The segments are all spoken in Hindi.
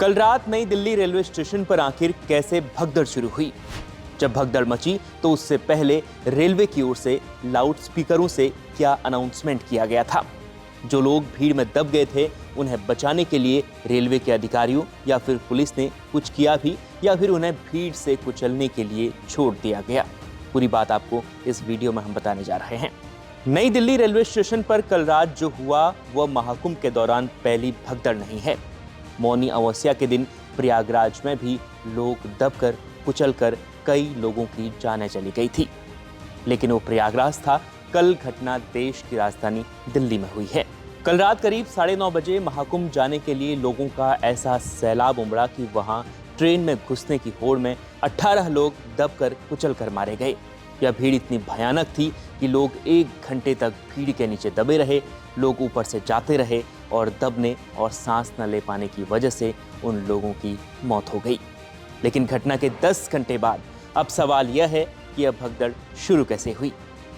कल रात नई दिल्ली रेलवे स्टेशन पर आखिर कैसे भगदड़ शुरू हुई? जब भगदड़ मची तो उससे पहले रेलवे की ओर से लाउड स्पीकरों से क्या अनाउंसमेंट किया गया था? जो लोग भीड़ में दब गए थे उन्हें बचाने के लिए रेलवे के अधिकारियों या फिर पुलिस ने कुछ किया भी, या फिर उन्हें भीड़ से कुचलने के लिए छोड़ दिया गया? पूरी बात आपको इस वीडियो में हम बताने जा रहे हैं। नई दिल्ली रेलवे स्टेशन पर कल रात जो हुआ वह महाकुंभ के दौरान पहली भगदड़ नहीं है। मौनी अमावस्या के दिन प्रयागराज में भी लोग दबकर कुचलकर कई लोगों की जानें चली गई थी, लेकिन वो प्रयागराज था। कल घटना देश की राजधानी दिल्ली में हुई है। कल रात करीब 9:30 बजे महाकुंभ जाने के लिए लोगों का ऐसा सैलाब उमड़ा कि वहां ट्रेन में घुसने की होड़ में 18 लोग दबकर कुचलकर मारे गए। यह भीड़ इतनी भयानक थी कि लोग 1 घंटे तक भीड़ के नीचे दबे रहे। लोग ऊपर से जाते रहे और दबने और सांस न ले पाने की वजह से उन लोगों की मौत हो गई। लेकिन घटना के 10 घंटे बाद अब सवाल यह है कि यह भगदड़ शुरू कैसे हुई?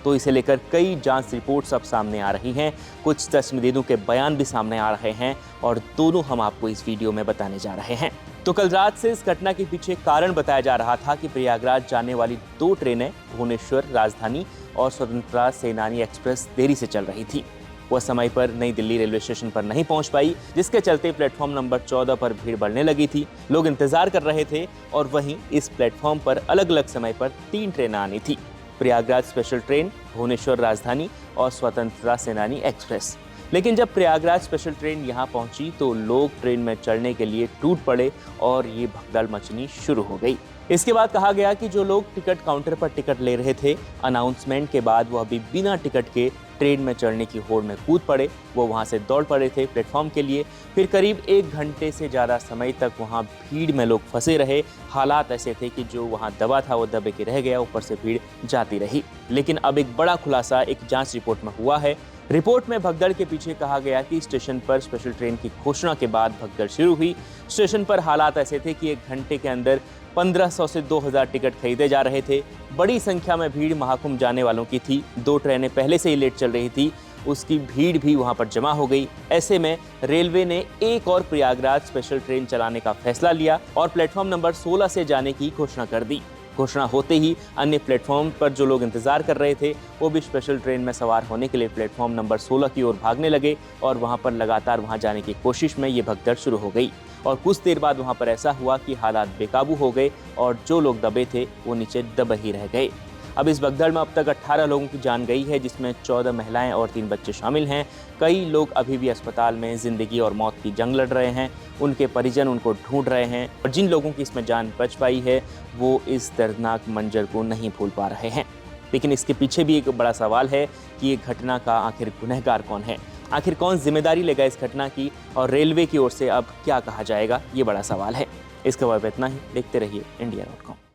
तो इसे लेकर कई जांच रिपोर्ट्स अब सामने आ रही हैं, कुछ चश्मदीदों के बयान भी सामने आ रहे हैं और दोनों हम आपको इस वीडियो में बताने जा रहे हैं। तो कल रात से इस घटना के पीछे कारण बताया जा रहा था कि प्रयागराज जाने वाली 2 ट्रेनें भुवनेश्वर राजधानी और स्वतंत्रता सेनानी एक्सप्रेस देरी से चल रही थी। वह समय पर नई दिल्ली रेलवे स्टेशन पर नहीं पहुंच पाई, जिसके चलते प्लेटफॉर्म नंबर 14 पर भीड़ बढ़ने लगी थी। लोग इंतजार कर रहे थे और वहीं इस प्लेटफॉर्म पर अलग अलग समय पर 3 ट्रेनें आनी थी, प्रयागराज स्पेशल ट्रेन, भुवनेश्वर राजधानी और स्वतंत्रता सेनानी एक्सप्रेस। लेकिन जब प्रयागराज स्पेशल ट्रेन यहां पहुंची तो लोग ट्रेन में चढ़ने के लिए टूट पड़े और ये भगदड़ मचनी शुरू हो गई। इसके बाद कहा गया कि जो लोग टिकट काउंटर पर टिकट ले रहे थे, अनाउंसमेंट के बाद वह भी बिना टिकट के ट्रेन में चढ़ने की होड़ में कूद पड़े। वो वहां से दौड़ पड़े थे प्लेटफॉर्म के लिए। फिर करीब 1 घंटे से ज़्यादा समय तक वहां भीड़ में लोग फंसे रहे। हालात ऐसे थे कि जो वहां दबा था वो दबे के रह गया, ऊपर से भीड़ जाती रही। लेकिन अब एक बड़ा खुलासा एक जांच रिपोर्ट में हुआ है। रिपोर्ट में भगदड़ के पीछे कहा गया कि स्टेशन पर स्पेशल ट्रेन की घोषणा के बाद भगदड़ शुरू हुई। स्टेशन पर हालात ऐसे थे कि 1 घंटे के अंदर 1500 से 2000 टिकट खरीदे जा रहे थे। बड़ी संख्या में भीड़ महाकुंभ जाने वालों की थी। 2 ट्रेनें पहले से ही लेट चल रही थी, उसकी भीड़ भी वहां पर जमा हो गई। ऐसे में रेलवे ने एक और प्रयागराज स्पेशल ट्रेन चलाने का फैसला लिया और प्लेटफॉर्म नंबर 16 से जाने की घोषणा कर दी। घोषणा होते ही अन्य प्लेटफॉर्म पर जो लोग इंतजार कर रहे थे वो भी स्पेशल ट्रेन में सवार होने के लिए प्लेटफॉर्म नंबर 16 की ओर भागने लगे और वहां पर लगातार वहां जाने की कोशिश में ये भगदड़ शुरू हो गई। और कुछ देर बाद वहां पर ऐसा हुआ कि हालात बेकाबू हो गए और जो लोग दबे थे वो नीचे दबे ही रह गए। अब इस भगदड़ में अब तक 18 लोगों की जान गई है, जिसमें 14 महिलाएं और 3 बच्चे शामिल हैं। कई लोग अभी भी अस्पताल में जिंदगी और मौत की जंग लड़ रहे हैं। उनके परिजन उनको ढूंढ रहे हैं और जिन लोगों की इसमें जान बच पाई है वो इस दर्दनाक मंजर को नहीं भूल पा रहे हैं। लेकिन इसके पीछे भी एक बड़ा सवाल है कि ये घटना का आखिर गुनहगार कौन है? आखिर कौन जिम्मेदारी लेगा इस घटना की और रेलवे की ओर से अब क्या कहा जाएगा? ये बड़ा सवाल है। इस खबर पर इतना ही। देखते रहिए इंडिया.com।